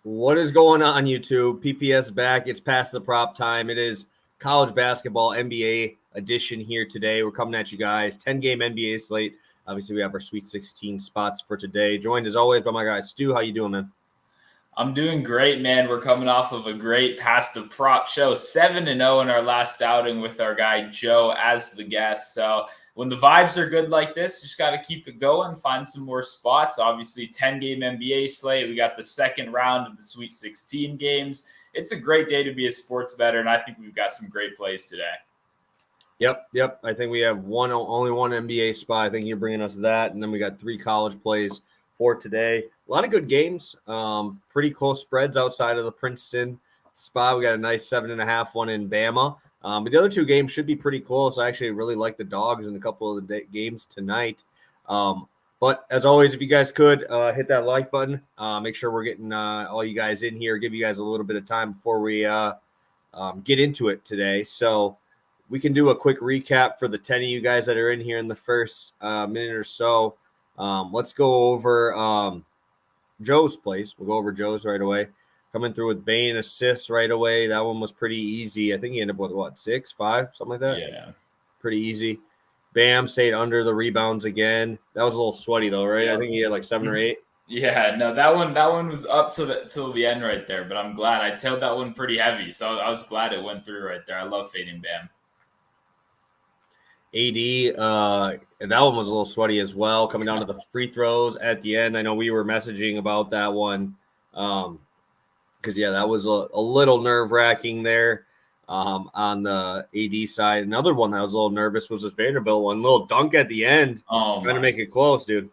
What is going on, YouTube? PPS back. It's past the prop time. It is college basketball NBA edition here today. We're coming at you guys. 10-game NBA slate. Obviously, we have our Sweet 16 spots for today. Joined as always by my guy Stu. How you doing, man? I'm doing great, man. We're coming off of a great past the prop show, 7-0 in our last outing with our guy Joe as the guest. So when the vibes are good like this, just got to keep it going, find some more spots. Obviously, 10-game NBA slate. We got the second round of the Sweet 16 games. It's a great day to be a sports bettor, and I think we've got some great plays today. Yep. I think we have only one NBA spot. I think you're bringing us that, and then we got 3 college plays for today. A lot of good games, pretty close spreads outside of the Princeton spot. We got a nice 7.5 one in Bama. But the other 2 games should be pretty close. I actually really like the dogs in a couple of the games tonight. But as always, if you guys could hit that like button, make sure we're getting all you guys in here, give you guys a little bit of time before we get into it today. So we can do a quick recap for the 10 of you guys that are in here in the first minute or so. Let's go over Joe's place. We'll go over Joe's right away. Coming through with Bane assists right away. That one was pretty easy. I think he ended up with 6, 5, something like that. Yeah. Pretty easy. Bam stayed under the rebounds again. That was a little sweaty though, right? Yeah. I think he had 7 or 8. Yeah, no, that one was up till the end right there, but I'm glad I tailed that one pretty heavy. So I was glad it went through right there. I love fading Bam. AD, and that one was a little sweaty as well, coming down to the free throws at the end. I know we were messaging about that one because, that was a little nerve-wracking there on the AD side. Another one that was a little nervous was this Vanderbilt one. Little dunk at the end, trying to make it close, dude.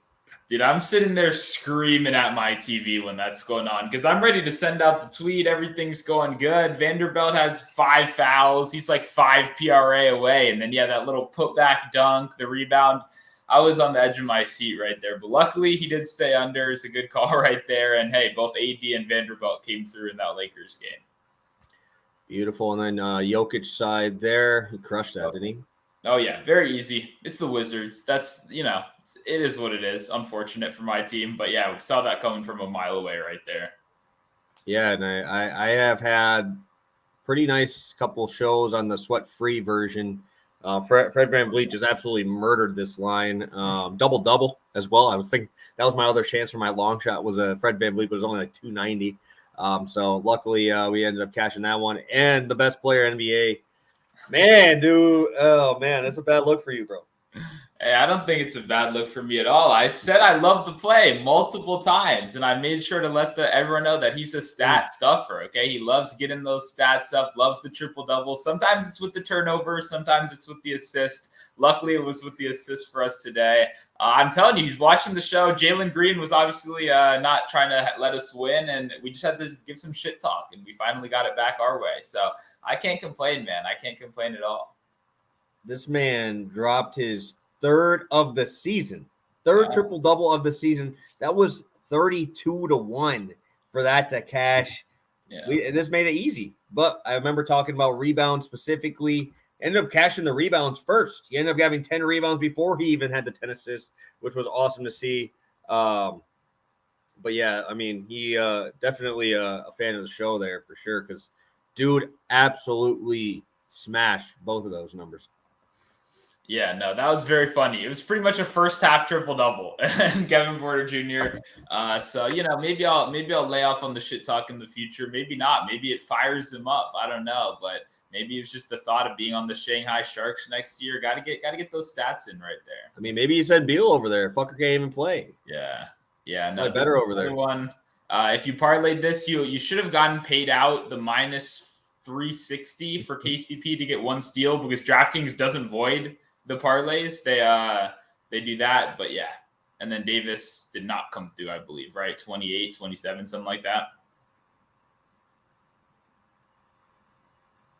Dude, I'm sitting there screaming at my TV when that's going on because I'm ready to send out the tweet. Everything's going good. Vanderbilt has 5 fouls. He's 5 PRA away. And then, that little putback dunk, the rebound. I was on the edge of my seat right there. But luckily, he did stay under. It's a good call right there. And, hey, both AD and Vanderbilt came through in that Lakers game. Beautiful. And then Jokic side there. He crushed that, didn't he? Oh, yeah. Very easy. It's the Wizards. That's, it is what it is. Unfortunate for my team. But, we saw that coming from a mile away right there. Yeah, and I have had pretty nice couple shows on the sweat-free version. Fred VanVleet just absolutely murdered this line. Double-double as well. I was thinking that was my other chance for my long shot was Fred VanVleet, but it was only 290. So luckily we ended up cashing that one. And the best player NBA. Man, dude. Oh, man, that's a bad look for you, bro. Hey, I don't think it's a bad look for me at all. I said I love the play multiple times, and I made sure to let everyone know that he's a stat stuffer, okay? He loves getting those stats up, loves the triple-double. Sometimes it's with the turnover. Sometimes it's with the assist. Luckily, it was with the assist for us today. I'm telling you, he's watching the show. Jalen Green was obviously not trying to let us win, and we just had to give some shit talk, and we finally got it back our way. So I can't complain, man. I can't complain at all. This man dropped his third of the season, third triple-double of the season. That was 32-1 for that to cash. Yeah. This made it easy. But I remember talking about rebounds specifically. Ended up cashing the rebounds first. He ended up having 10 rebounds before he even had the 10 assists, which was awesome to see. But, I mean, he definitely a fan of the show there for sure because dude absolutely smashed both of those numbers. Yeah, no, that was very funny. It was pretty much a first half triple-double and Kevin Porter Jr. So, maybe I'll lay off on the shit talk in the future. Maybe not. Maybe it fires him up. I don't know. But maybe it's just the thought of being on the Shanghai Sharks next year. Got to get those stats in right there. I mean, maybe you said Beal over there. Fucker can't even play. Yeah. No, better over there. One. If you parlayed this, you should have gotten paid out the minus 360 for KCP to get 1 steal because DraftKings doesn't void the parlays. They do that, but and then Davis did not come through, I believe, right? 28, 27, something like that.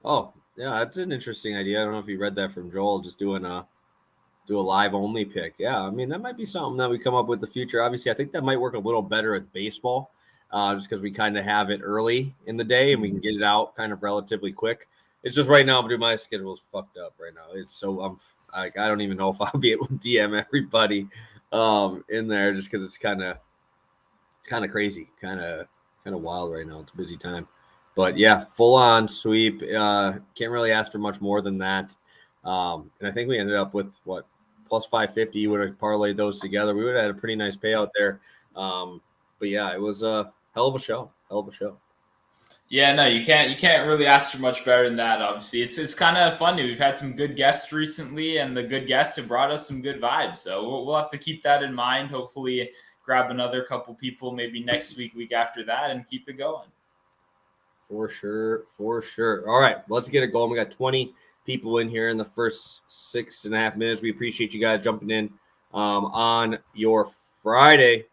Oh, yeah, that's an interesting idea. I don't know if you read that from Joel, just do a live only pick. Yeah, I mean, that might be something that we come up with in the future. Obviously, I think that might work a little better at baseball, just because we kind of have it early in the day and we can get it out kind of relatively quick. It's just right now, dude, my schedule is fucked up right now. It's so I don't even know if I'll be able to DM everybody in there just because it's kind of crazy, kind of kind of wild right now. It's a busy time. But yeah, full on sweep. Can't really ask for much more than that. And I think we ended up with what, plus 550. You would have parlayed those together. We would have had a pretty nice payout there. But yeah, it was a hell of a show. Hell of a show. Yeah, no, you can't really ask for much better than that. Obviously, it's kind of funny. We've had some good guests recently, and the good guests have brought us some good vibes. So we'll have to keep that in mind. Hopefully, grab another couple people maybe next week after that, and keep it going. For sure, for sure. All right, let's get it going. We got 20 people in here in the first 6.5 minutes. We appreciate you guys jumping in on your Friday.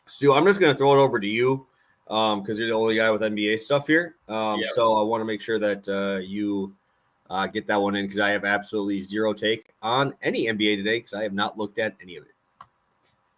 Stu, I'm just going to throw it over to you because you're the only guy with NBA stuff here. So I want to make sure that you get that one in because I have absolutely zero take on any NBA today because I have not looked at any of it.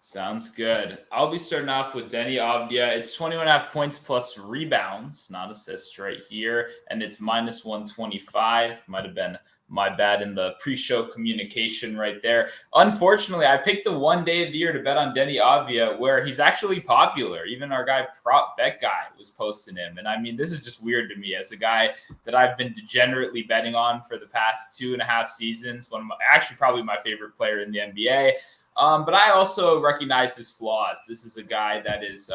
Sounds good. I'll be starting off with Denny Avdia. It's 21.5 points plus rebounds, not assists right here. And it's minus 125. Might have been my bad in the pre-show communication right there. Unfortunately, I picked the one day of the year to bet on Denny Avdia where he's actually popular. Even our guy, Prop Bet Guy, was posting him. And I mean, this is just weird to me as a guy that I've been degenerately betting on for the past 2.5 seasons. Actually probably my favorite player in the NBA. But I also recognize his flaws. This is a guy that is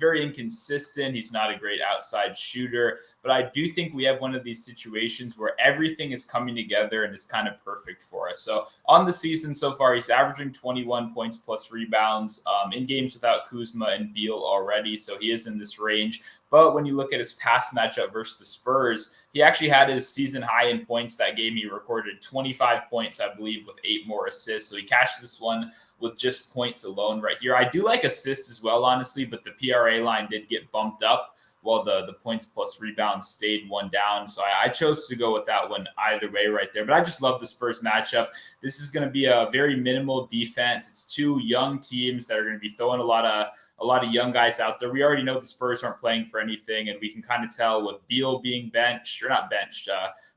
very inconsistent. He's not a great outside shooter. But I do think we have one of these situations where everything is coming together and is kind of perfect for us. So on the season so far, he's averaging 21 points plus rebounds in games without Kuzma and Beal already. So he is in this range. But when you look at his past matchup versus the Spurs, he actually had his season high in points that game. He recorded 25 points, I believe, with 8 more assists. So he cashed this one with just points alone right here. I do like assists as well, honestly, but the PRA line did get bumped up while the points plus rebounds stayed one down. So I chose to go with that one either way right there. But I just love the Spurs matchup. This is going to be a very minimal defense. It's two young teams that are going to be throwing a lot of young guys out there. We already know the Spurs aren't playing for anything, and we can kind of tell with Beal being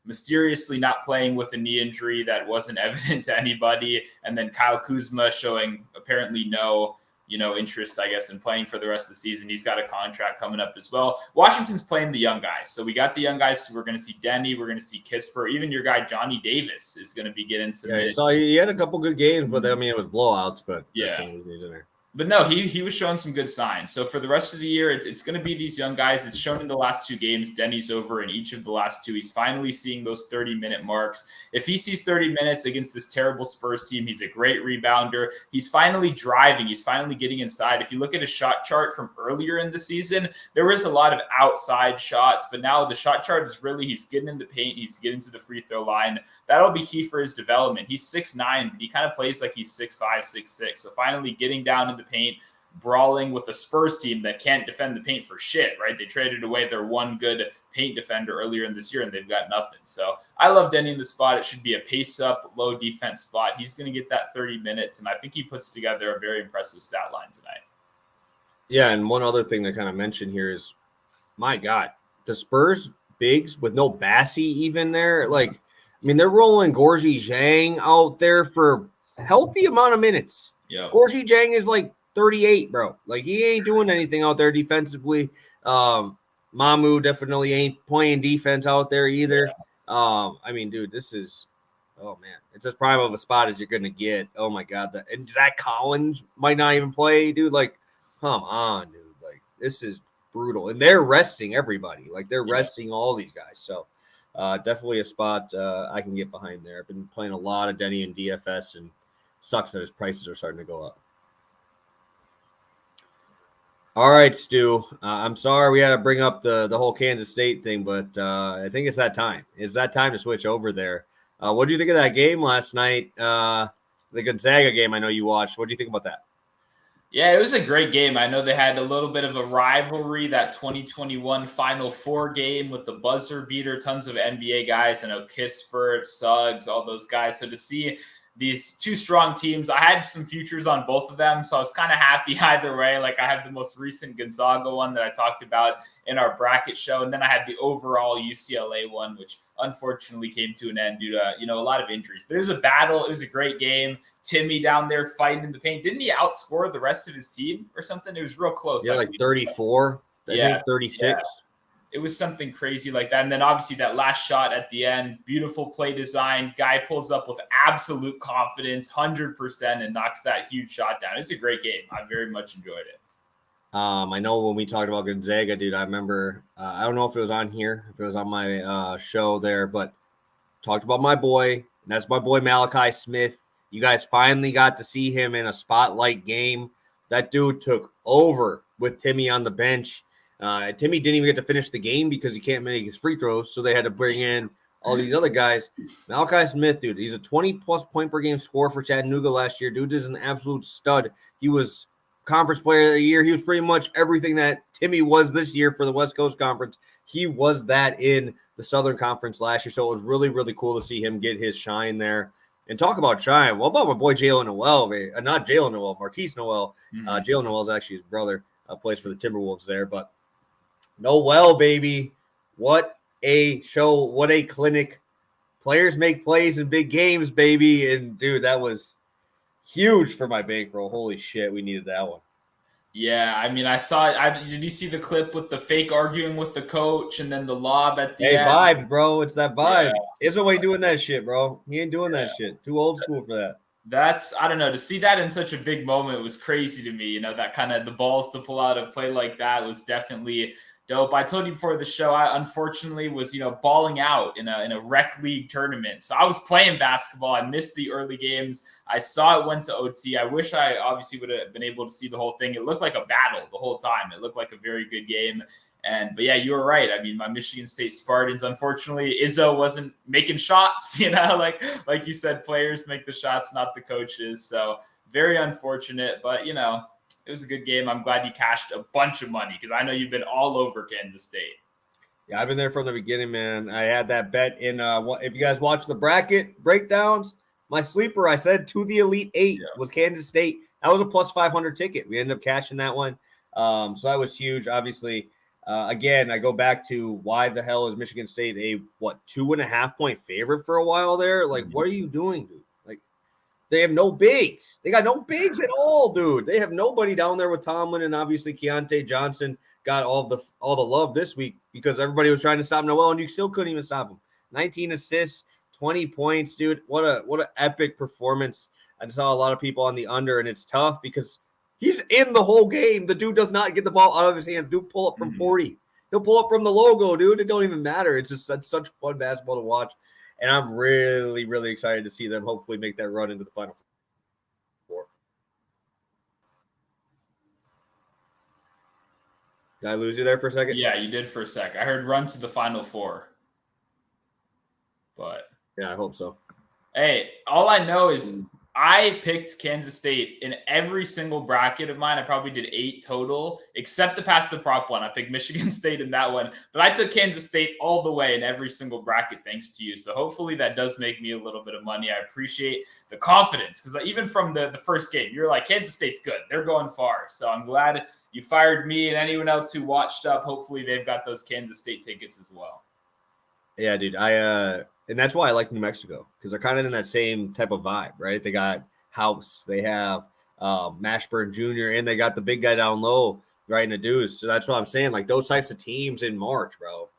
mysteriously not playing with a knee injury that wasn't evident to anybody, and then Kyle Kuzma showing apparently no interest, I guess, in playing for the rest of the season. He's got a contract coming up as well. Washington's playing the young guys. So we got the young guys. We're going to see Denny. We're going to see Kisper. Even your guy, Johnny Davis, is going to be getting some minutes. So he had a couple good games, but I mean, it was blowouts, but yeah. He's in there. But no, he was showing some good signs. So for the rest of the year, it's going to be these young guys. It's shown in the last 2 games. Denny's over in each of the last 2. He's finally seeing those 30-minute marks. If he sees 30 minutes against this terrible Spurs team, he's a great rebounder. He's finally driving. He's finally getting inside. If you look at his shot chart from earlier in the season, there was a lot of outside shots. But now the shot chart is really he's getting in the paint. He's getting to the free throw line. That'll be key for his development. He's 6'9", but he kind of plays like he's 6'5", 6'6". So finally getting down in the paint, brawling with a Spurs team that can't defend the paint for shit, right? They traded away their one good paint defender earlier in this year, and they've got nothing. So I love Denny in the spot. It should be a pace-up, low defense spot. He's going to get that 30 minutes, and I think he puts together a very impressive stat line tonight. Yeah, and one other thing to kind of mention here is, my God, the Spurs bigs with no Bassey even there, like, I mean, they're rolling Gorgie Zhang out there for a healthy amount of minutes. Yeah, Gorgie Zhang is like 38, bro. Like, he ain't doing anything out there defensively. Mamu definitely ain't playing defense out there either. Yeah. I mean, dude, this is, oh man, it's as prime of a spot as you're gonna get. Oh my God, and Zach Collins might not even play, dude. Like, come on, dude. Like, this is brutal, and they're resting everybody. Like, they're resting all these guys. So, definitely a spot I can get behind there. I've been playing a lot of Denny and DFS, and sucks that his prices are starting to go up. All right, Stu. I'm sorry we had to bring up the whole Kansas State thing, but I think it's that time. It's that time to switch over there. What did you think of that game last night? The Gonzaga game I know you watched. What did you think about that? Yeah, it was a great game. I know they had a little bit of a rivalry, that 2021 Final Four game with the buzzer beater, tons of NBA guys. I know Kispert, Suggs, all those guys. So to see these two strong teams, I had some futures on both of them, so I was kind of happy either way. Like, I have the most recent Gonzaga one that I talked about in our bracket show, and then I had the overall UCLA one, which unfortunately came to an end due to, a lot of injuries. But it was a battle. It was a great game. Timmy down there fighting in the paint. Didn't he outscore the rest of his team or something? It was real close. Yeah, like 34. I think 36. It was something crazy like that. And then obviously that last shot at the end, beautiful play design. Guy pulls up with absolute confidence, 100%, and knocks that huge shot down. It's a great game. I very much enjoyed it. I know when we talked about Gonzaga, dude, I remember, I don't know if it was on here, if it was on my show there, but talked about my boy, and that's my boy Malachi Smith. You guys finally got to see him in a spotlight game. That dude took over with Timmy on the bench. Timmy didn't even get to finish the game because he can't make his free throws, so they had to bring in all these other guys. Malachi Smith, dude, he's a 20-plus point per game scorer for Chattanooga last year. Dude is an absolute stud. He was Conference Player of the Year. He was pretty much everything that Timmy was this year for the West Coast Conference. He was that in the Southern Conference last year, so it was really, really cool to see him get his shine there. And talk about shine. What about my boy Jalen Noel? Not Jalen Noel, Marquise Noel. Jalen Noel is actually his brother. Plays for the Timberwolves there, but Noel, baby, what a show, what a clinic. Players make plays in big games, baby. And, dude, that was huge for my bankroll. Holy shit, we needed that one. Yeah, I mean, I saw it. Did you see the clip with the fake arguing with the coach and then the lob at the end? Vibes, bro. It's that vibe. Isn't he doing that shit, bro? He ain't doing that shit. Too old school for that. I don't know, to see that in such a big moment was crazy to me. You know, that kind of the balls to pull out a play like that was definitely dope. I told you before the show, I unfortunately was, balling out in a rec league tournament. So I was playing basketball. I missed the early games. I saw it went to OT. I wish I obviously would have been able to see the whole thing. It looked like a battle the whole time. It looked like a very good game. But yeah, you were right. I mean, my Michigan State Spartans, unfortunately, Izzo wasn't making shots, like you said, players make the shots, not the coaches. So very unfortunate, but it was a good game. I'm glad you cashed a bunch of money because I know you've been all over Kansas State. Yeah, I've been there from the beginning, man. I had that bet in if you guys watch the bracket breakdowns, my sleeper, I said to the Elite Eight was Kansas State. That was a plus 500 ticket. We ended up cashing that one. So that was huge. Obviously, again, I go back to why the hell is Michigan State a 2.5 point favorite for a while there? Like, what are you doing, dude? Like, they have no bigs. They got no bigs at all, dude. They have nobody down there with Tomlin, and obviously Keontae Johnson got all the love this week because everybody was trying to stop Noel, and you still couldn't even stop him. 19 assists, 20 points, dude. What an epic performance. I saw a lot of people on the under, and it's tough because he's in the whole game. The dude does not get the ball out of his hands. Dude, pull up from 40. He'll pull up from the logo, dude. It don't even matter. It's just such fun basketball to watch. And I'm really, really excited to see them hopefully make that run into the Final Four. Did I lose you there for a second? Yeah, you did for a sec. I heard run to the Final Four. But yeah, I hope so. Hey, all I know is I picked Kansas State in every single bracket of mine. I probably did 8 total, except the pass the prop one. I picked Michigan State in that one. But I took Kansas State all the way in every single bracket thanks to you. So hopefully that does make me a little bit of money. I appreciate the confidence because even from the first game, you're like, Kansas State's good. They're going far. So I'm glad you fired me and anyone else who watched up. Hopefully they've got those Kansas State tickets as well. Yeah, dude. And that's why I like New Mexico because they're kind of in that same type of vibe, right? They got House, they have Mashburn Jr., and they got the big guy down low, right, in the dudes. So that's what I'm saying. Like those types of teams in March, bro.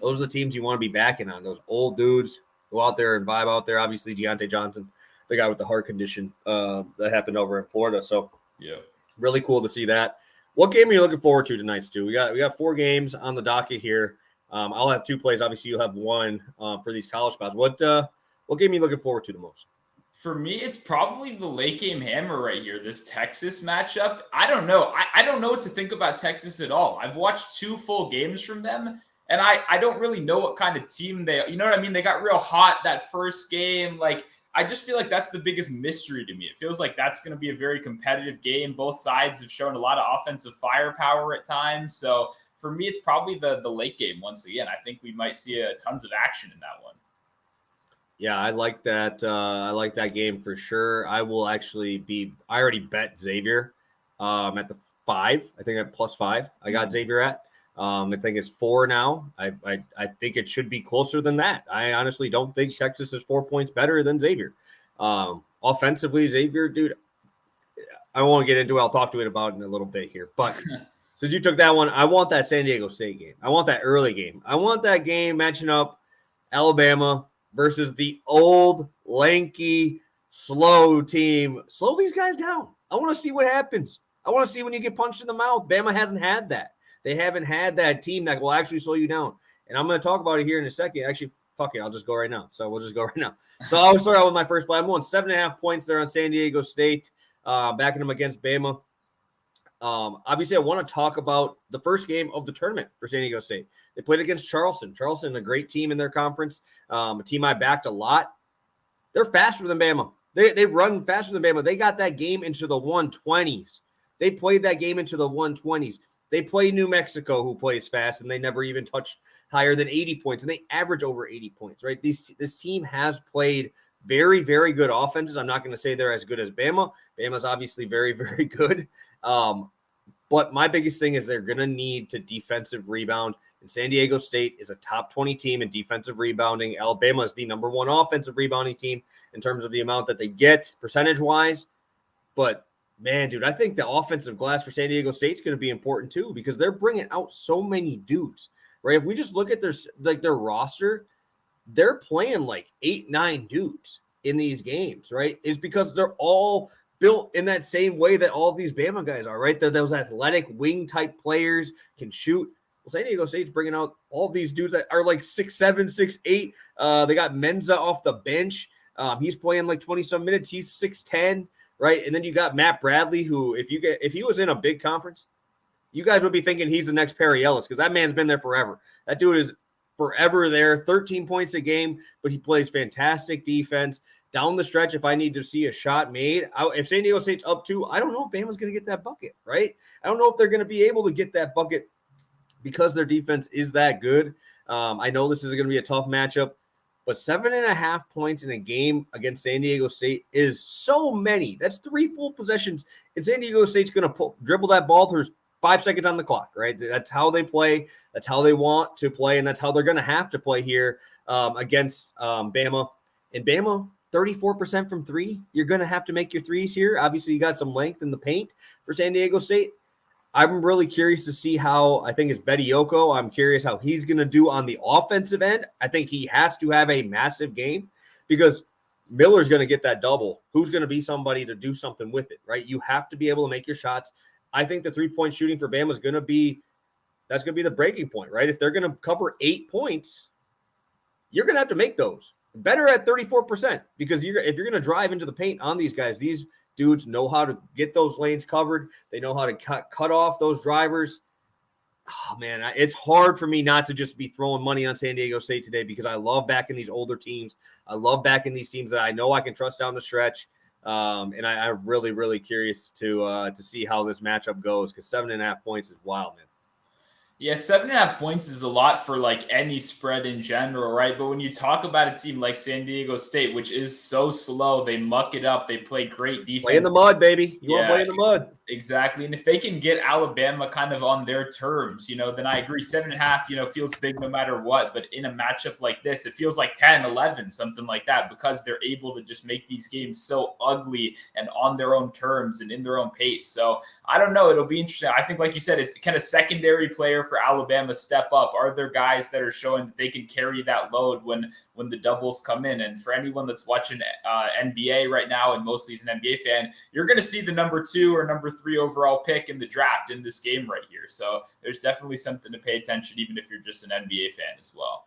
Those are the teams you want to be backing on. Those old dudes go out there and vibe out there. Obviously, Deontay Johnson, the guy with the heart condition that happened over in Florida. So yeah, really cool to see that. What game are you looking forward to tonight, Stu? We got 4 games on the docket here. I'll have 2 plays. Obviously, you'll have 1 for these college spots. What game are you looking forward to the most? For me, it's probably the late game hammer right here, this Texas matchup. I don't know. I don't know what to think about Texas at all. I've watched 2 full games from them, and I don't really know what kind of team they are. You know what I mean? They got real hot that first game. Like, I just feel like that's the biggest mystery to me. It feels like that's going to be a very competitive game. Both sides have shown a lot of offensive firepower at times. So for me, it's probably the late game once again. I think we might see tons of action in that one. Yeah, I like that. I like that game for sure. I will actually I already bet Xavier at the 5. I think at +5. I got Xavier at. I think it's 4 now. I think it should be closer than that. I honestly don't think Texas is 4 points better than Xavier. Offensively, Xavier, dude, I won't get into it. I'll talk to it about it in a little bit here. But since you took that one, I want that San Diego State game. I want that early game. I want that game matching up Alabama versus the old, lanky, slow team. Slow these guys down. I want to see what happens. I want to see when you get punched in the mouth. Bama hasn't had that. They haven't had that team that will actually slow you down. And I'm going to talk about it here in a second. Actually, fuck it. I'll just go right now. So we'll just go right now. So I'll start out with my first play. I'm going 7.5 points there on San Diego State, backing them against Bama. Obviously, I want to talk about the first game of the tournament for San Diego State. They played against Charleston. Charleston, a great team in their conference, a team I backed a lot. They're faster than Bama. They run faster than Bama. They got that game into the 120s. They played that game into the 120s. They play New Mexico, who plays fast, and they never even touch higher than 80 points, and they average over 80 points, right? This team has played very, very good offenses. I'm not going to say they're as good as Bama. Bama's obviously very, very good. But my biggest thing is they're going to need to defensive rebound, and San Diego State is a top 20 team in defensive rebounding. Alabama is the number one offensive rebounding team in terms of the amount that they get percentage-wise. But man, dude, I think the offensive glass for San Diego State is going to be important too because they're bringing out so many dudes, right? If we just look at their roster, they're playing like 8-9 dudes in these games, right? Is because they're all built in that same way that all of these Bama guys are, right? They're those athletic wing type players, can shoot. Well, San Diego State's bringing out all these dudes that are like 6'7", 6'8". They got Menza off the bench. He's playing like 20-some minutes. He's 6'10". Right, and then you got Matt Bradley, who if he was in a big conference, you guys would be thinking he's the next Perry Ellis because that man's been there forever. That dude is forever there, 13 points a game, but he plays fantastic defense. Down the stretch, if I need to see a shot made, if San Diego State's up 2, I don't know if Bama's going to get that bucket, right? I don't know if they're going to be able to get that bucket because their defense is that good. I know this is going to be a tough matchup. But 7.5 points in a game against San Diego State is so many. That's 3 full possessions. And San Diego State's going to dribble that ball through 5 seconds on the clock, right? That's how they play. That's how they want to play. And that's how they're going to have to play here against Bama. And Bama, 34% from 3. You're going to have to make your threes here. Obviously, you got some length in the paint for San Diego State. I'm really curious to see how, I think it's Bedioko. I'm curious how he's going to do on the offensive end. I think he has to have a massive game because Miller's going to get that double. Who's going to be somebody to do something with it, right? You have to be able to make your shots. I think the 3-point shooting for Bama is going to be, that's going to be the breaking point, right? If they're going to cover 8 points, you're going to have to make those. Better at 34% because if you're going to drive into the paint on these guys, these dudes know how to get those lanes covered. They know how to cut off those drivers. Oh, man, it's hard for me not to just be throwing money on San Diego State today because I love backing these older teams. I love backing these teams that I know I can trust down the stretch. And I'm really, really curious to see how this matchup goes because 7.5 points is wild, man. Yeah, 7.5 points is a lot for like any spread in general, right? But when you talk about a team like San Diego State, which is so slow, they muck it up, they play great defense. Play in the mud, baby. You want to play in the mud. Exactly. And if they can get Alabama kind of on their terms, then I agree 7.5, feels big no matter what. But in a matchup like this, it feels like 10, 11, something like that, because they're able to just make these games so ugly and on their own terms and in their own pace. So I don't know. It'll be interesting. I think, like you said, it's kind of secondary player for Alabama step up. Are there guys that are showing that they can carry that load when the doubles come in? And for anyone that's watching NBA right now, and mostly is an NBA fan, you're going to see the number 2 or number 3 overall pick in the draft in this game right here. So there's definitely something to pay attention, even if you're just an NBA fan as well.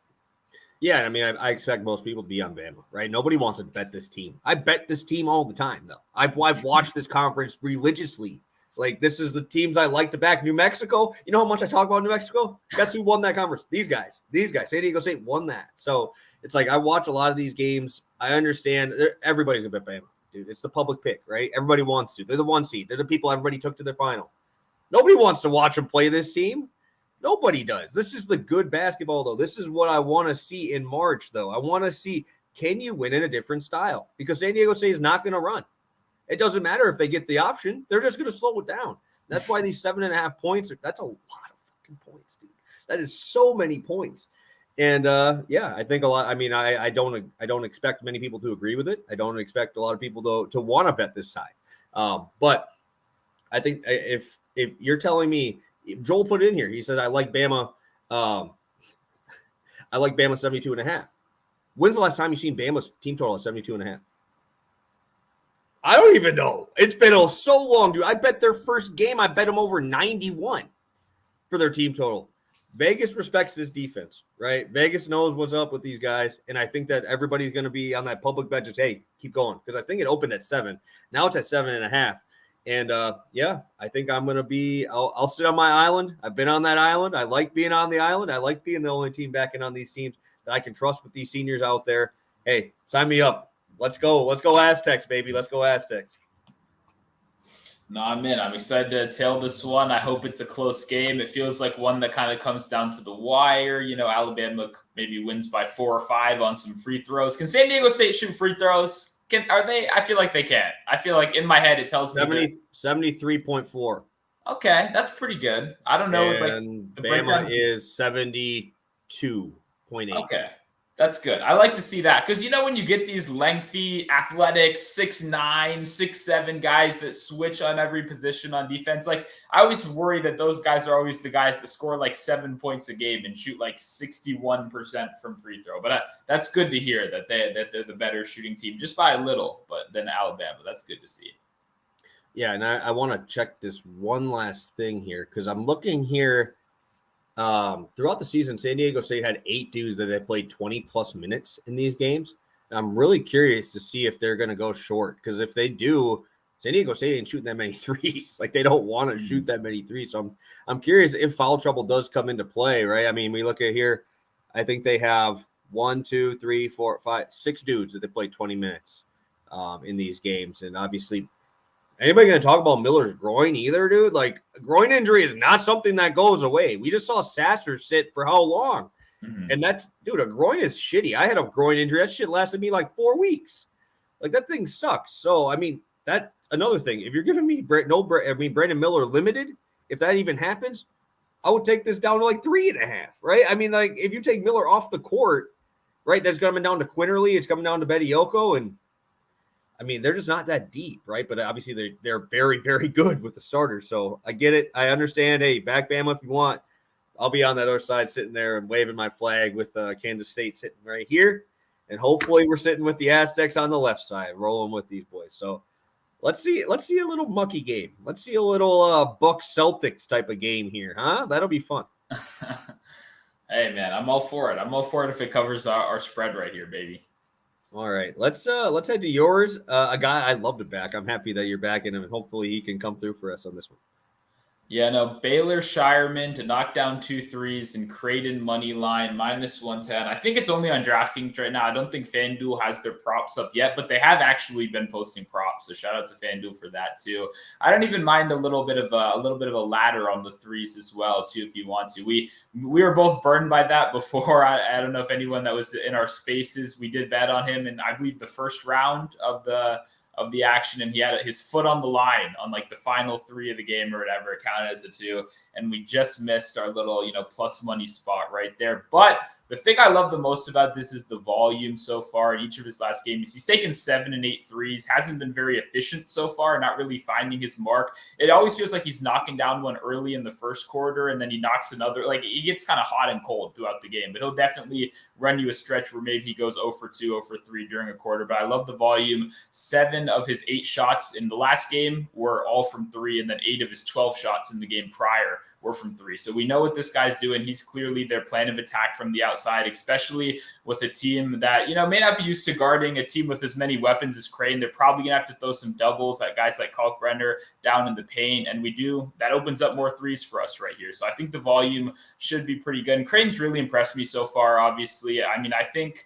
Yeah, I mean, I expect most people to be on Bama, right? Nobody wants to bet this team. I bet this team all the time, though. I've watched this conference religiously. Like, this is the teams I like to back. New Mexico, you know how much I talk about New Mexico? Guess who won that conference? These guys. San Diego State won that. So it's like I watch a lot of these games. I understand everybody's going to bet Bama. Dude, it's the public pick, right? Everybody wants to. They're the 1 seed. They're the people everybody took to their final. Nobody wants to watch them play this team. Nobody does. This is the good basketball, though. This is what I want to see in March, though. I want to see, can you win in a different style? Because San Diego State is not going to run. It doesn't matter if they get the option. They're just going to slow it down. That's why these 7.5 points, that's a lot of fucking points, dude. That is so many points. And I think a lot. I mean, I don't expect many people to agree with it. I don't expect a lot of people to want to bet this side. But I think if you're telling me Joel put it in here. He said, I like Bama. I like Bama 72.5. When's the last time you've seen Bama's team total at 72.5? I don't even know. It's been so long, dude. I bet their first game, I bet them over 91 for their team total. Vegas respects this defense, right? Vegas knows what's up with these guys, and I think that everybody's going to be on that public bet. Just, hey, keep going, because I think it opened at 7. Now it's at 7.5. And, I think I'm going to be – I'll sit on my island. I've been on that island. I like being on the island. I like being the only team backing on these teams that I can trust with these seniors out there. Hey, sign me up. Let's go. Let's go Aztecs, baby. Let's go Aztecs. No, I'm in. I'm excited to tail this one. I hope it's a close game. It feels like one that kind of comes down to the wire. Alabama maybe wins by 4 or 5 on some free throws. Can San Diego State shoot free throws? Are they? I feel like they can. I feel like in my head it tells me 73.4. Okay, that's pretty good. I don't know. And Bama is 72.8. Okay. That's good. I like to see that because, when you get these lengthy, athletic, 6'9", 6'7" guys that switch on every position on defense, I always worry that those guys are always the guys that score 7 points a game and shoot 61% from free throw. But that's good to hear that they're the better shooting team just by a little, but than Alabama. That's good to see. Yeah, and I want to check this one last thing here because I'm looking here. Throughout the season, San Diego State had 8 dudes that had played 20-plus minutes in these games. And I'm really curious to see if they're going to go short because if they do, San Diego State ain't shooting that many threes. They don't want to shoot that many threes. So I'm curious if foul trouble does come into play, right? I mean, we look at here, I think they have 1, 2, 3, 4, 5, 6 dudes that they played 20 minutes in these games. And obviously, anybody going to talk about Miller's groin either, dude? Groin injury is not something that goes away. We just saw Sasser sit for how long? Mm-hmm. And that's, dude, a groin is shitty. I had a groin injury. That shit lasted me 4 weeks. That thing sucks. So, I mean, that's another thing. If you're giving me Brandon Miller limited, if that even happens, I would take this down to 3.5, right? I mean, if you take Miller off the court, right, that's coming down to Quinterly, it's coming down to Bedioko, and I mean, they're just not that deep, right? But obviously they're very, very good with the starters. So I get it. I understand. Hey, back Bama if you want. I'll be on that other side sitting there and waving my flag with Kansas State sitting right here. And hopefully we're sitting with the Aztecs on the left side, rolling with these boys. So let's see a little mucky game. Let's see a little Bucks Celtics type of game here, huh? That'll be fun. Hey, man, I'm all for it. I'm all for it if it covers our spread right here, baby. All right, let's head to yours. A guy I love to back. I'm happy that you're backing him, and hopefully he can come through for us on this one. Yeah, no, Baylor Shireman to knock down 2 threes and Creighton money line -110. I think it's only on DraftKings right now. I don't think FanDuel has their props up yet, but they have actually been posting props. So shout out to FanDuel for that too. I don't even mind a little bit of a ladder on the threes as well too if you want to. We were both burned by that before. I don't know if anyone that was in our spaces, we did bet on him, and I believe the first round of the action, and he had his foot on the line on the final 3 of the game or whatever. It counted as a 2, and we just missed our little plus money spot right there. But the thing I love the most about this is the volume so far in each of his last games. He's taken 7 and 8 threes, hasn't been very efficient so far, not really finding his mark. It always feels like he's knocking down one early in the first quarter, and then he knocks another. He gets kind of hot and cold throughout the game, but he'll definitely run you a stretch where maybe he goes 0 for 2, 0 for 3 during a quarter. But I love the volume. 7 of his 8 shots in the last game were all from 3, and then 8 of his 12 shots in the game prior were from 3. So we know what this guy's doing. He's clearly their plan of attack from the outside, especially with a team that, may not be used to guarding a team with as many weapons as Creighton. They're probably going to have to throw some doubles at guys like Kalkbrenner down in the paint. And that opens up more threes for us right here. So I think the volume should be pretty good. And Creighton's really impressed me so far, obviously. I mean, I think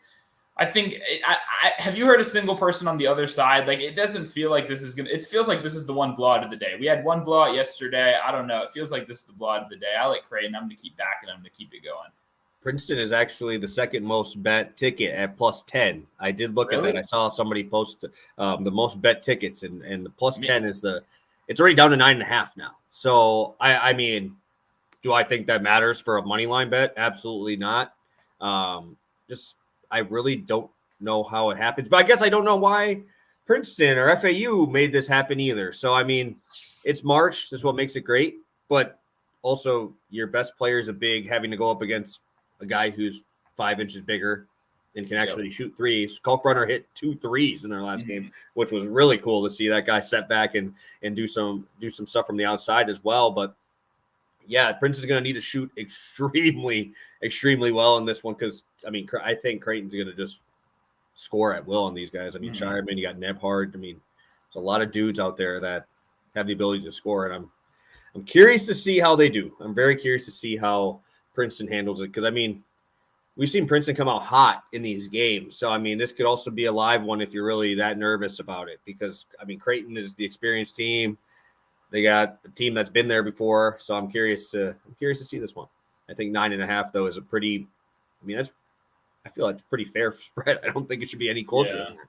have you heard a single person on the other side? It doesn't feel like this is it feels like this is the one blowout of the day. We had one blowout yesterday. I don't know. It feels like this is the blowout of the day. I like Creighton. I'm going to keep backing. I'm going to keep it going. Princeton is actually the second most bet ticket at +10. I did look at that. I saw somebody post the most bet tickets, and the +10 is it's already down to 9.5 now. So I mean, do I think that matters for a money line bet? Absolutely not. I really don't know how it happens, but I guess I don't know why Princeton or FAU made this happen either. So, I mean, it's March. This is what makes it great. But also your best player is a big, having to go up against a guy who's 5 inches bigger and can actually shoot threes. Kalkbrenner hit 2 threes in their last game, which was really cool to see that guy set back and do some stuff from the outside as well. But yeah, Prince is going to need to shoot extremely, extremely well in this one because, I mean, I think Creighton's going to just score at will on these guys. I mean, Shireman, you got Nebhard. I mean, there's a lot of dudes out there that have the ability to score, and I'm curious to see how they do. I'm very curious to see how Princeton handles it because, I mean, we've seen Princeton come out hot in these games. So, I mean, this could also be a live one if you're really that nervous about it because, I mean, Creighton is the experienced team. They got a team that's been there before. So I'm curious to see this one. I think 9.5, though, is a pretty – I mean, I feel like it's a pretty fair spread. I don't think it should be any closer than that.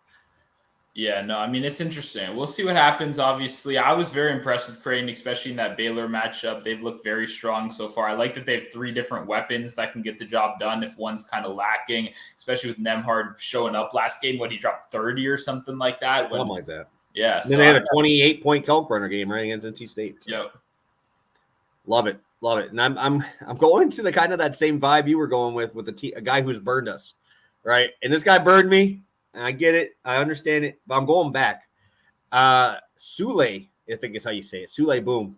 Yeah, no, I mean, it's interesting. We'll see what happens, obviously. I was very impressed with Creighton, especially in that Baylor matchup. They've looked very strong so far. I like that they have 3 different weapons that can get the job done if one's kind of lacking, especially with Nemhard showing up last game when he dropped 30 or something like that. Something like that. Yeah. And then they had a 28-point Kalkbrenner game right against NC State. So. Yep. Love it. And I'm going to the kind of that same vibe you were going with a guy who's burned us, right? And this guy burned me. And I get it. I understand it. But I'm going back. Sule, I think is how you say it. Sule Boom.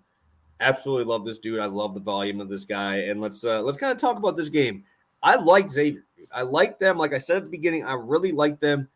Absolutely love this dude. I love the volume of this guy. And let's kind of talk about this game. I like Xavier. I like them. Like I said at the beginning, I really like them.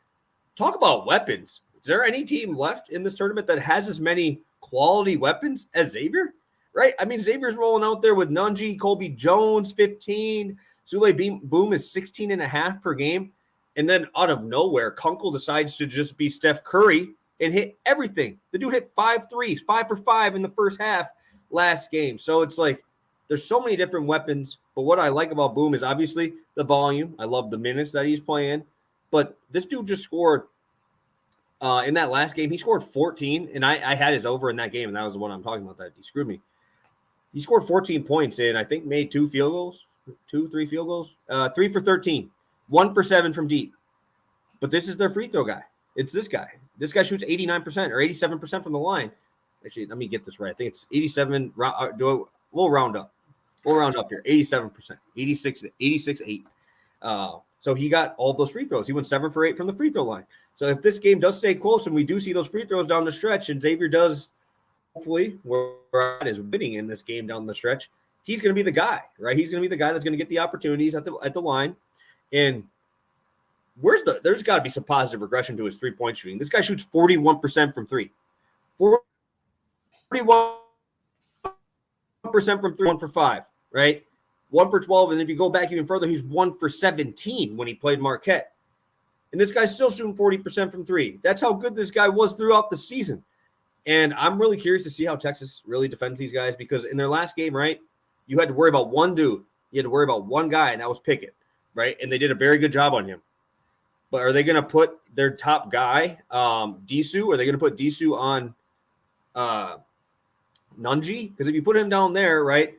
Talk about weapons. Is there any team left in this tournament that has as many quality weapons as Xavier? Right? I mean, Xavier's rolling out there with Nunji, Colby Jones, 15. Sule Boom is 16.5 per game. And then out of nowhere, Kunkel decides to just be Steph Curry and hit everything. The dude hit 5 threes, 5 for 5 in the first half last game. So it's like there's so many different weapons. But what I like about Boom is obviously the volume. I love the minutes that he's playing. But this dude just scored in that last game. He scored 14, and I had his over in that game, and that was the one I'm talking about that he screwed me. He scored 14 points and I think made 3 field goals, 3 for 13. 1 for 7 from deep. But this is their free throw guy. It's this guy. This guy shoots 89% or 87% from the line. Actually, let me get this right. I think it's 87. We'll round up. We'll round up here. 87%. 86-8. So he got all those free throws. He went 7 for 8 from the free throw line. So if this game does stay close and we do see those free throws down the stretch and Xavier does, hopefully, where is winning in this game down the stretch, he's going to be the guy, right? He's going to be the guy that's going to get the opportunities at the line. And there's got to be some positive regression to his 3-point shooting. This guy shoots 41% from 3. 41% from 3, 1 for 5, right? 1 for 12. And if you go back even further, he's 1 for 17 when he played Marquette. And this guy's still shooting 40% from 3. That's how good this guy was throughout the season. And I'm really curious to see how Texas really defends these guys because in their last game, right, you had to worry about one dude. You had to worry about one guy, and that was Pickett. Right, and they did a very good job on him. But are they going to put their top guy, Disu? Are they going to put Disu on Nunji? Because if you put him down there, right,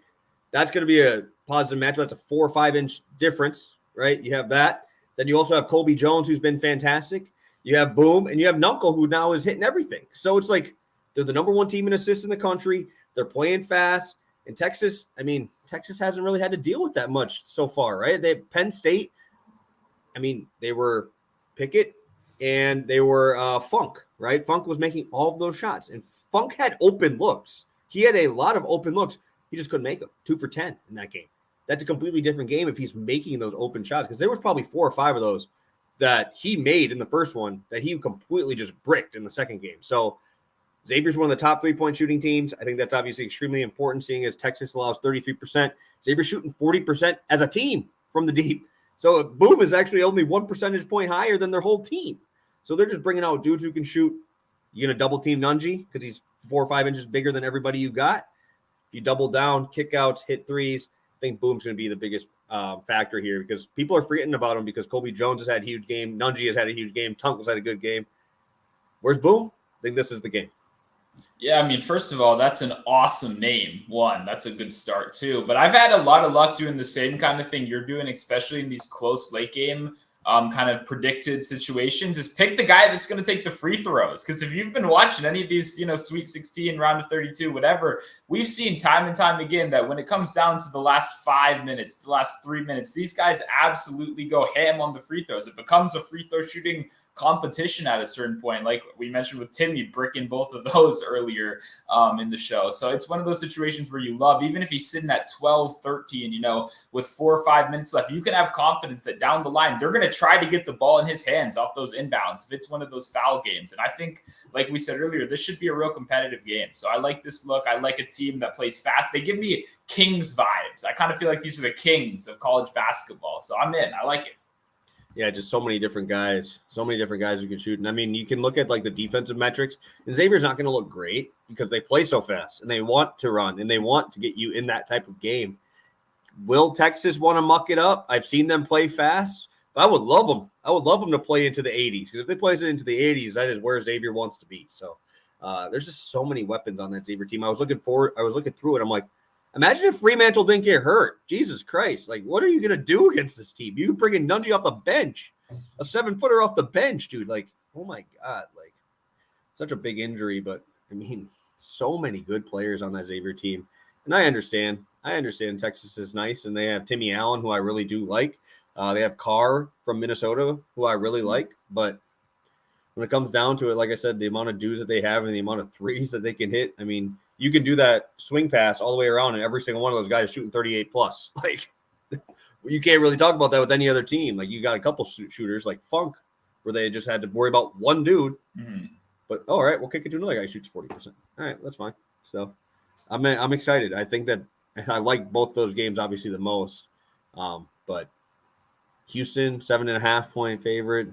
that's going to be a positive matchup. That's a 4 or 5 inch difference, right? You have that. Then you also have Colby Jones, who's been fantastic. You have Boom, and you have Nunkel, who now is hitting everything. So it's like they're the number 1 team in assists in the country. They're playing fast. And Texas, I mean, Texas hasn't really had to deal with that much so far, right? They Penn State, I mean, they were Pickett and they were Funk, right? Funk was making all of those shots. And Funk had open looks. He had a lot of open looks. He just couldn't make them. 2 for 10 in that game. That's a completely different game if he's making those open shots because there was probably 4 or 5 of those that he made in the first one that he completely just bricked in the second game. So Xavier's one of the top 3-point shooting teams. I think that's obviously extremely important, seeing as Texas allows 33%. Xavier's shooting 40% as a team from the deep. So Boom is actually only 1 percentage point higher than their whole team. So they're just bringing out dudes who can shoot. You're going to double team Nunji because he's 4 or 5 inches bigger than everybody you got. If you double down, kickouts, hit threes, I think Boom's going to be the biggest factor here because people are forgetting about him because Colby Jones has had a huge game. Nunji has had a huge game. Tunkel's had a good game. Where's Boom? I think this is the game. Yeah, I mean, first of all, that's an awesome name. One, that's a good start too. But I've had a lot of luck doing the same kind of thing you're doing, especially in these close late game kind of predicted situations is pick the guy that's going to take the free throws. Because if you've been watching any of these, Sweet 16, round of 32, whatever, we've seen time and time again that when it comes down to the last 5 minutes, the last 3 minutes, these guys absolutely go ham on the free throws. It becomes a free throw shooting competition at a certain point, like we mentioned with Timmy bricking both of those earlier in the show. So it's one of those situations where you love, even if he's sitting at 12, 13, with 4 or 5 minutes left, you can have confidence that down the line, they're going to try to get the ball in his hands off those inbounds if it's one of those foul games. And I think, like we said earlier, this should be a real competitive game. So I like this look. I like a team that plays fast. They give me Kings vibes. I kind of feel like these are the Kings of college basketball. So I'm in. I like it. Yeah, just so many different guys who can shoot. And I mean, you can look at like the defensive metrics, and Xavier's not going to look great because they play so fast and they want to run and they want to get you in that type of game. Will Texas want to muck it up? I've seen them play fast, but I would love them. I would love them to play into the 80s, because if they play it into the 80s, that is where Xavier wants to be. So there's just so many weapons on that Xavier team. I was looking through it. I'm like, imagine if Fremantle didn't get hurt. Jesus Christ. Like, what are you going to do against this team? You bring in Nunji off the bench, a 7-footer off the bench, dude. Like, oh my God. Like, such a big injury, but I mean, so many good players on that Xavier team. And I understand Texas is nice, and they have Timmy Allen, who I really do like. They have Carr from Minnesota, who I really like. But when it comes down to it, like I said, the amount of dudes that they have and the amount of threes that they can hit, I mean, you can do that swing pass all the way around, and every single one of those guys is shooting 38 plus. Like, you can't really talk about that with any other team. Like, you got a couple shooters like Funk, where they just had to worry about one dude. Mm-hmm. But all right, we'll kick it to another guy who shoots 40%. All right, that's fine. So I'm excited. I think that I like both those games obviously the most. But Houston, 7.5 point favorite.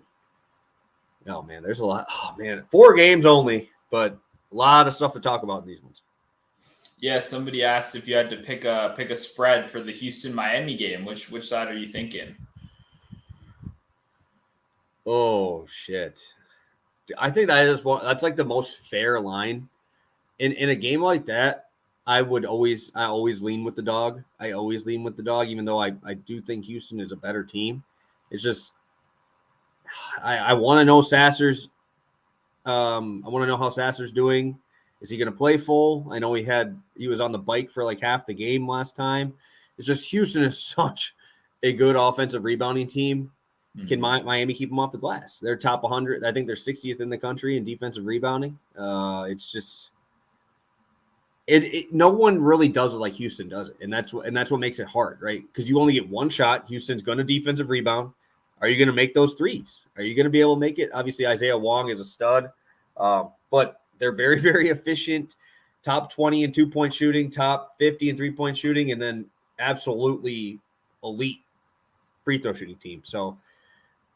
Oh man, there's a lot. Oh man, 4 games only, but a lot of stuff to talk about in these ones. Yeah, somebody asked if you had to pick a spread for the Houston-Miami game. Which side are you thinking? Oh shit. I think that's like the most fair line. In a game like that, I always lean with the dog. I always lean with the dog, even though I do think Houston is a better team. It's just I want to know Sasser's. I want to know how Sasser's doing. Is he going to play full? I know he was on the bike for like half the game last time. It's just Houston is such a good offensive rebounding team. Mm-hmm. Can Miami keep them off the glass? They're top 100. I think they're 60th in the country in defensive rebounding. It's just no one really does it like Houston does it, and that's what makes it hard, right? Because you only get one shot. Houston's going to defensive rebound. Are you going to make those threes? Are you going to be able to make it? Obviously, Isaiah Wong is a stud, but they're very, very efficient. Top 20 in 2-point shooting, top 50 in 3-point shooting, and then absolutely elite free throw shooting team. So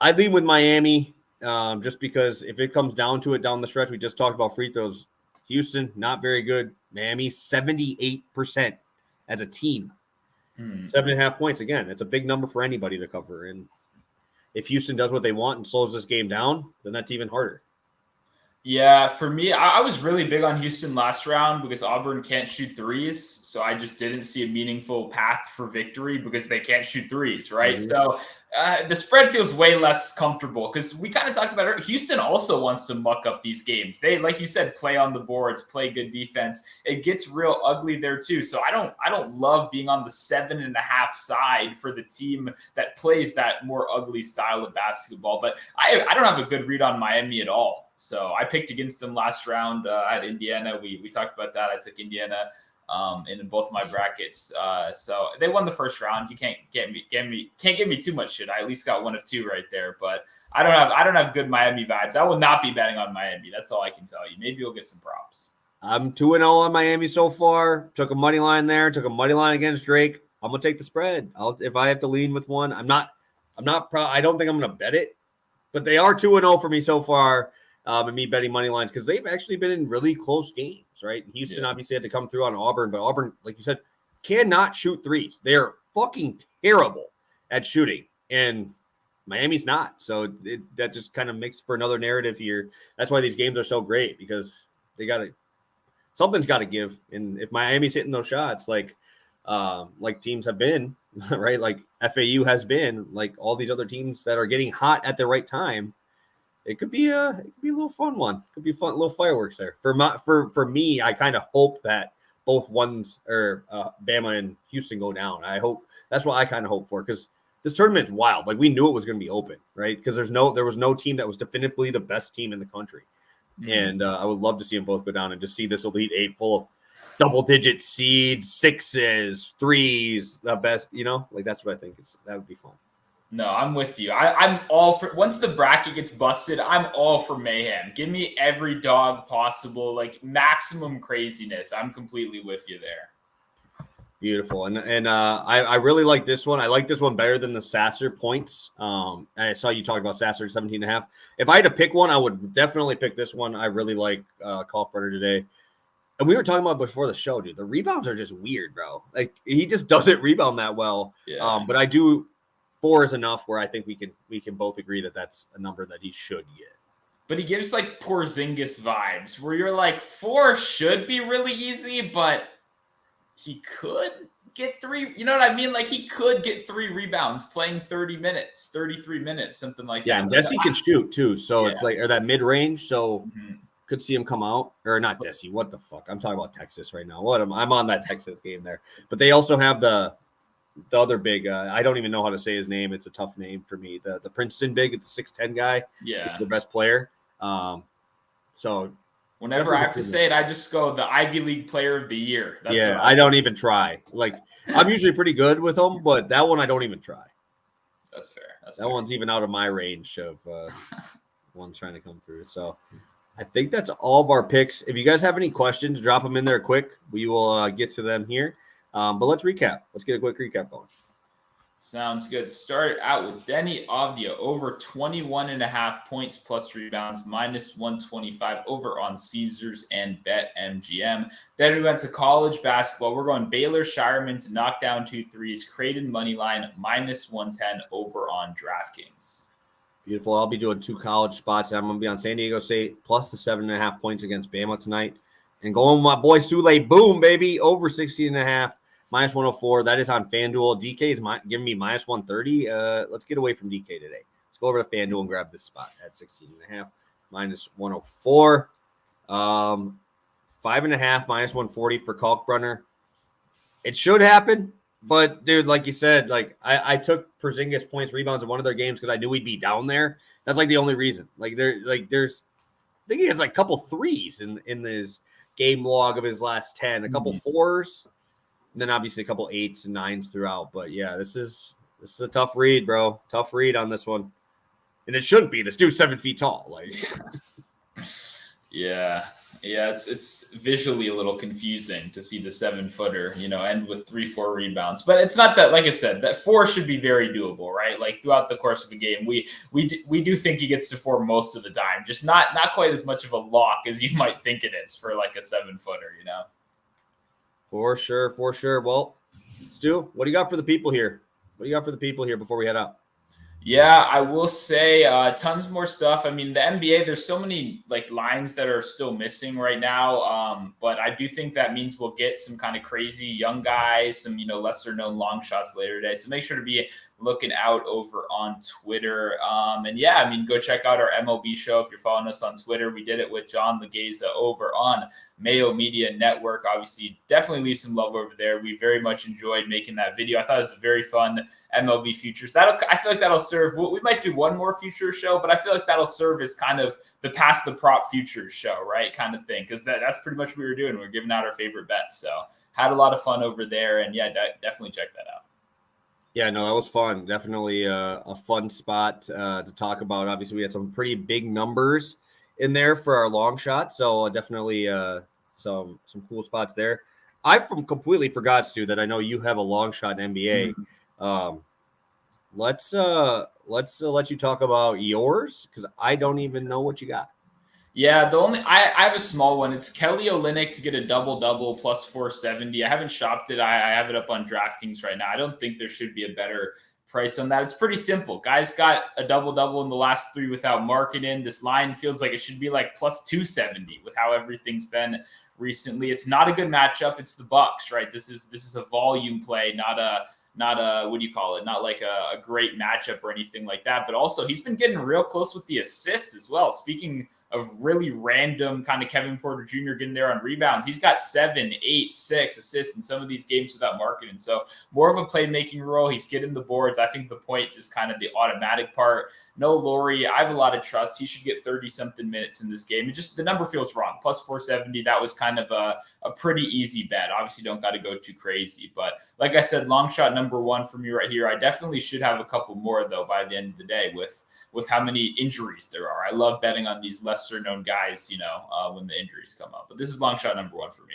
I lean with Miami just because if it comes down to it down the stretch, we just talked about free throws. Houston, not very good. Miami, 78% as a team. 7.5 points. Again, it's a big number for anybody to cover. And if Houston does what they want and slows this game down, then that's even harder. Yeah, for me, I was really big on Houston last round because Auburn can't shoot threes. So I just didn't see a meaningful path for victory because they can't shoot threes, right? Mm-hmm. So the spread feels way less comfortable because we kind of talked about it. Houston also wants to muck up these games. They, like you said, play on the boards, play good defense. It gets real ugly there too. So I don't love being on the 7.5 side for the team that plays that more ugly style of basketball. But I don't have a good read on Miami at all. So I picked against them last round at Indiana. We talked about that. I took Indiana in both of my brackets. So they won the first round. You can't give me too much shit. I at least got one of 2 right there. But I don't have good Miami vibes. I will not be betting on Miami. That's all I can tell you. Maybe you'll get some props. I'm 2-0 on Miami so far. Took a money line there. Took a money line against Drake. I'm gonna take the spread. If I have to lean with one, I'm not proud. I don't think I'm gonna bet it, but they are 2-0 for me so far. And me betting money lines because they've actually been in really close games, right? Houston obviously had to come through on Auburn, but Auburn, like you said, cannot shoot threes. They're fucking terrible at shooting, and Miami's not. So that just kind of makes for another narrative here. That's why these games are so great because something's got to give. And if Miami's hitting those shots, like like teams have been, right? Like FAU has been, like all these other teams that are getting hot at the right time. It could be a little fun one. Could be fun, little fireworks there. For me, I kind of hope that both ones or Bama and Houston go down. I hope that's what I kind of hope for, because this tournament's wild. Like we knew it was going to be open, right? Because there was no team that was definitively the best team in the country, and I would love to see them both go down and just see this Elite Eight full of double-digit seeds, 6s, 3s, the best. Like that's what I think that would be fun. No, I'm with you. I'm all for, once the bracket gets busted, I'm all for mayhem. Give me every dog possible, like maximum craziness. I'm completely with you there. Beautiful. And I really like this one. I like this one better than the Sasser points. I saw you talk about Sasser 17.5. If I had to pick one, I would definitely pick this one. I really like Kalkbrenner today. And we were talking about before the show, dude. The rebounds are just weird, bro. Like he just doesn't rebound that well. Yeah. But I do. 4 is enough where I think we can both agree that that's a number that he should get. But he gives like Porzingis vibes where you're like 4 should be really easy, but he could get 3. You know what I mean? Like he could get 3 rebounds playing 30 minutes, 33 minutes, something like that. Yeah, and Desi can shoot too. So it's like, or that mid range. So could see him come out, or not Desi. What the fuck? I'm talking about Texas right now. I'm on that Texas game there. But they also have the other big, I don't even know how to say his name. It's a tough name for me. The Princeton big, the 6'10" guy. Yeah. The best player. So whenever I have to say it, I just go the Ivy League player of the year. That's I don't even try. Like I'm usually pretty good with them, but that one I don't even try. That's fair. That one's even out of my range of one trying to come through. So I think that's all of our picks. If you guys have any questions, drop them in there quick. We will get to them here. But let's recap. Let's get a quick recap going. Sounds good. Start out with Denny Avdia over 21.5 points plus rebounds, minus 125 over on Caesars and BetMGM. Then we went to college basketball. We're going Baylor Shireman to knock down 2 threes. Creighton moneyline minus 110 over on DraftKings. Beautiful. I'll be doing 2 college spots. I'm going to be on San Diego State plus the 7.5 points against Bama tonight. And going with my boy Sule, boom, baby, over 16.5, minus 104. That is on FanDuel. DK is giving me minus 130. Let's get away from DK today. Let's go over to FanDuel and grab this spot at 16.5, minus 104. 5.5, minus 140 for Kalkbrenner. It should happen, but dude, like you said, like I took Porzingis points, rebounds in one of their games because I knew he'd be down there. That's like the only reason. There's, I think he has like a couple threes in this game log of his last 10, a couple 4s, and then obviously a couple 8s and 9s throughout. But yeah, this is a tough read, bro. Tough read on this one. And it shouldn't be. This dude's 7 feet tall. Like Yeah, it's visually a little confusing to see the 7-footer, end with 3-4 rebounds. But it's not that, like I said, that 4 should be very doable, right? Like throughout the course of a game, we do think he gets to 4 most of the time, just not quite as much of a lock as you might think it is for like a 7-footer, For sure. Well, Stu, what do you got for the people here? Before we head out? Yeah, I will say tons more stuff. I mean, the NBA, there's so many like lines that are still missing right now. But I do think that means we'll get some kind of crazy young guys, some, lesser known long shots later today. So make sure to be looking out over on Twitter. And yeah, I mean, go check out our MLB show if you're following us on Twitter. We did it with John Legeza over on Mayo Media Network. Obviously, definitely leave some love over there. We very much enjoyed making that video. I thought it was a very fun MLB futures. I feel like that'll serve. We might do one more future show, but I feel like that'll serve as kind of the Pass the Prop futures show, right? Kind of thing. Because that's pretty much what we were doing. We were giving out our favorite bets. So had a lot of fun over there. And yeah, definitely check that out. Yeah, no, that was fun. Definitely a fun spot to talk about. Obviously, we had some pretty big numbers in there for our long shot. So definitely some cool spots there. I completely forgot, Stu, that I know you have a long shot in NBA. Mm-hmm. Let's let you talk about yours because I don't even know what you got. Yeah, I have a small one. It's Kelly Olynyk to get a double-double plus 470. I haven't shopped it. I have it up on DraftKings right now. I don't think there should be a better price on that. It's pretty simple. Guys got a double-double in the last 3 without marking in. This line feels like it should be like plus 270 with how everything's been recently. It's not a good matchup. It's the Bucks, right? This is a volume play, not a what do you call it? Not like a great matchup or anything like that. But also, he's been getting real close with the assist as well. Speaking of really random kind of Kevin Porter Jr. getting there on rebounds, he's got 7, 8, 6 assists in some of these games without marketing. So more of a playmaking role. He's getting the boards. I think the points is kind of the automatic part. No Laurie. I have a lot of trust. He should get 30-something minutes in this game. It just, the number feels wrong. Plus 470, that was kind of a pretty easy bet. Obviously, don't got to go too crazy. But like I said, long shot number 1 for me right here. I definitely should have a couple more, though, by the end of the day with how many injuries there are. I love betting on these lesser-known guys, when the injuries come up. But this is long shot number 1 for me.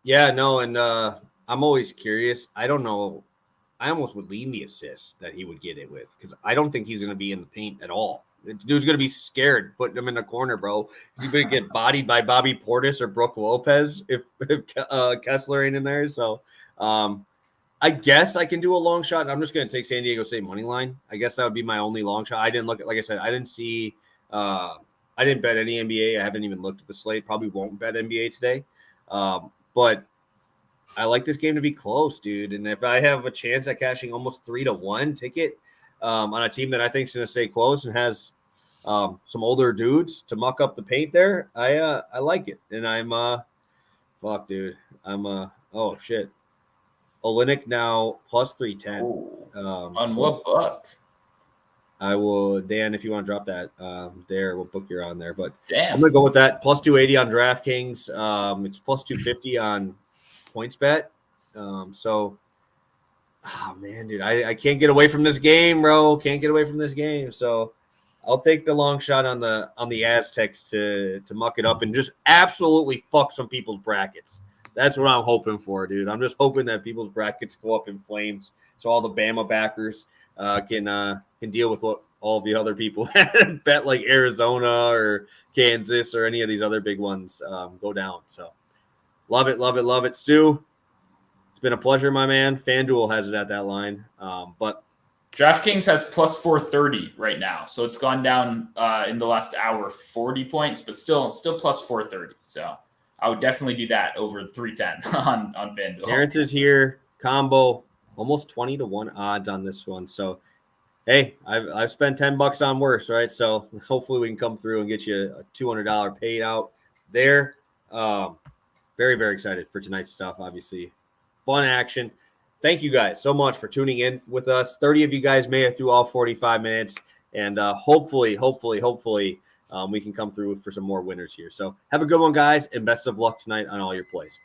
Yeah, no, and I'm always curious. I don't know. I almost would lean the assist that he would get it with because I don't think he's going to be in the paint at all. The dude's going to be scared putting him in the corner, bro. He's going to get bodied by Bobby Portis or Brooke Lopez if Kessler ain't in there. So I guess I can do a long shot. I'm just going to take San Diego State money line. I guess that would be my only long shot. I didn't look at, like I said, I didn't see I didn't bet any NBA. I haven't even looked at the slate. Probably won't bet NBA today. But I like this game to be close, dude. And if I have a chance at cashing almost 3-1 ticket on a team that I think is going to stay close and has some older dudes to muck up the paint there, I like it. And I'm fuck, dude. I'm oh shit. Olynyk now plus 310. On what book? I will, Dan, if you want to drop that there, what book you're on there. But damn, I'm gonna go with that plus 280 on DraftKings. It's plus 250 on PointsBet. So, oh man, dude, I can't get away from this game, bro. Can't get away from this game. So I'll take the long shot on the Aztecs to muck it up and just absolutely fuck some people's brackets. That's what I'm hoping for, dude. I'm just hoping that people's brackets go up in flames so all the Bama backers can deal with what all the other people that bet like Arizona or Kansas or any of these other big ones go down. So love it, love it, love it. Stu, it's been a pleasure, my man. FanDuel has it at that line. But DraftKings has plus 430 right now. So it's gone down in the last hour 40 points, but still plus 430. So I would definitely do that over 310 on FanDuel. Terrence is here. Combo, almost 20-1 odds on this one. So, hey, I've spent $10 on worse, right? So hopefully we can come through and get you a $200 paid out there. Very, very excited for tonight's stuff, obviously. Fun action. Thank you guys so much for tuning in with us. 30 of you guys made it through all 45 minutes. And hopefully, we can come through for some more winners here. So have a good one, guys, and best of luck tonight on all your plays.